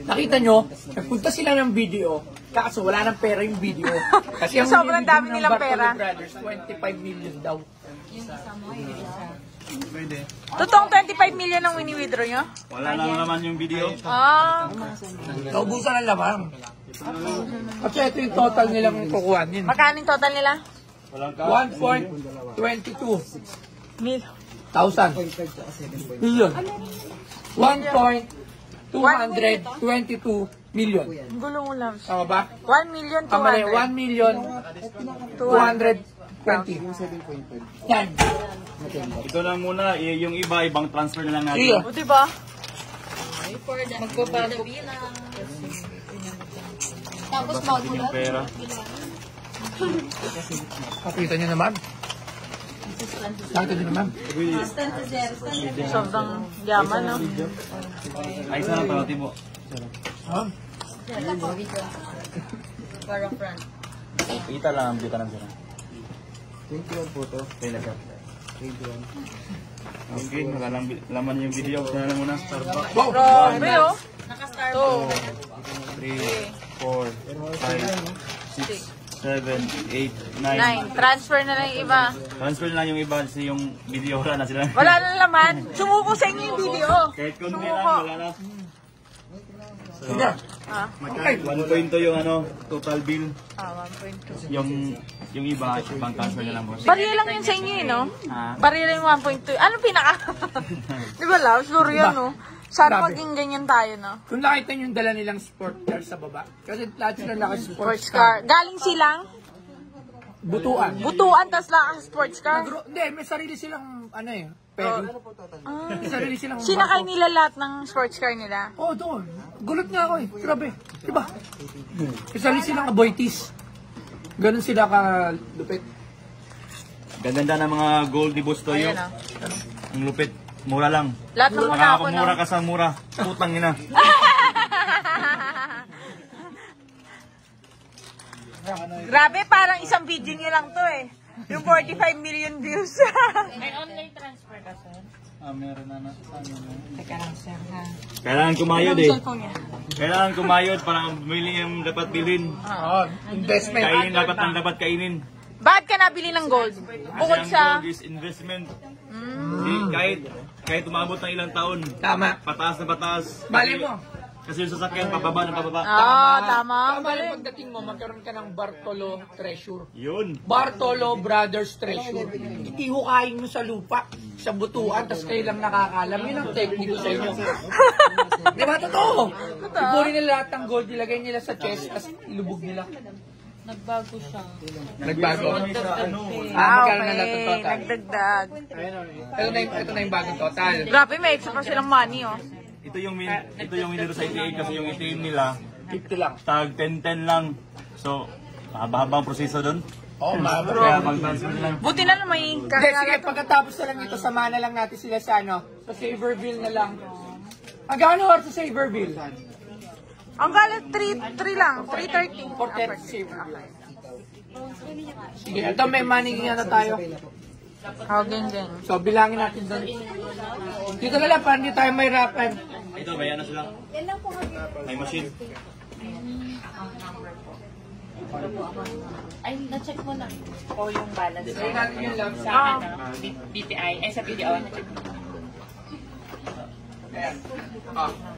Nakita nyo, nagpunta sila ng video, kaso wala ng pera yung video. Kasi ang sobrang dami ng nilang Bartolo pera. Brothers, 25 million daw. Totoong 25 million ang wini-withdraw nyo? Wala lang naman yung video. Ah. Naubusan ang lamang. Kasi ito yung total nilang kukuhanin. Magkano yung total nila? 1.22 Mil. thousand. Million. 1.222 million. Gulo mo lang. Tama ba? 1 million Kamali, 200. 1.220. Yan. Ito lang muna, yung iba, ibang transfer na lang Iyo. natin. O diba? Tapos yung pera. Kapita nyo naman. Nakita nyo naman. Sobrang yaman, no? Ay, isa lang pala, Tibo. Ha? Para front. Kita lang, kita lang sila. 21 po to. Kailan ka? 21. Okay, wala lang laman yung video. Sana lang muna. Wow! Grabe, oh. Naka-star 2, 3, 4, 5, 6, 7, 8, 9. Transfer na lang yung iba. 9. Transfer na lang yung iba kasi yung video wala na sila. Wala na laman. Sumuko sa inyo yung video. Kahit konti Sumuko. lang, wala na. So, Sige. Ah, 1.2 yung total bill. 1.2. Yung iba, ibang transfer na lang, boss. Barya lang yun sa inyo, eh, no? Ah. Barya lang yung 1.2. Ano pinaka? Di ba, love? Sure yun, no? Sana Grabe. maging ganyan tayo, no? Kung nakita nyo yung dala nilang sport car sa baba, kasi lahat sila naka-sports Sports car. car. Galing silang Butuan. butuan, tas lang sports car. Hindi, may sarili silang, ano eh, pero. May sarili silang Sinakay nila lahat ng sports car nila. Oo, doon. Gulot nga ako eh. Grabe. Diba? May sarili silang aboitis. Ganun sila ka-lupit. Gaganda ng mga gold ni Boss Toyo. Ayan, ah. Ang lupit. Mura lang. Lahat ng muna ako, no? Mura ka sa mura. Putang ina. Grabe, parang isang video nyo lang to, eh. Yung 45 million views. May online transfer ka, sir? Meron na sa Teka lang, sir, ha? Kailangan kumayod eh. Cellphone niya. Kailangan kumayod para bumili yung dapat bilhin. Oo, investment. Kainin dapat kainin. Bakit ka nabili ng gold? Bukod Kasi sa... ang gold is investment. Kahit umabot ng ilang taon, Tama. pataas na pataas. Mali mo. Kasi yung sasakyan, pababa na pababa. Tama. Tama yung pagdating mo, magkaroon ka ng Bartolo Treasure. Yun. Bartolo Brothers Treasure. Itihukain mo sa lupa, sa butuan, tapos kayo lang nakakalam. Yun ang technique ko sa inyo. Di ba? Totoo. Ipunin nila lahat ng gold, ilagay nila sa chest, tapos ilubog nila. Nagbago siya. Nagbago. Okay. Magkano na lahat ng total? Nagdagdag. Ito na yung bagong total. Grabe, may extra pa silang money, oh. Ito yung winner sa ATM kasi yung ATM nila, 50 lang. tag 10-10 lang. So, mahaba-haba ang proseso doon. Oh, Kaya mag-transfer lang. Buti na lang may Hindi, sige, kakagato. pagkatapos na lang ito, samahan na lang natin sila sa sa Saverville na lang. Ang gaano oras sa Saverville? Ang galat, 3 lang. 3:30. 4:30 Saverville. Sige, ito may money na tayo. Oh, gang. So, bilangin natin doon. Dito na lang, para hindi tayo may rapan. Ito, bayan na sila. May machine. Ay, na-check mo na. O yung balance. Bilangin natin yun lang. Sa BPI. Ay, sa BDO. Ayan.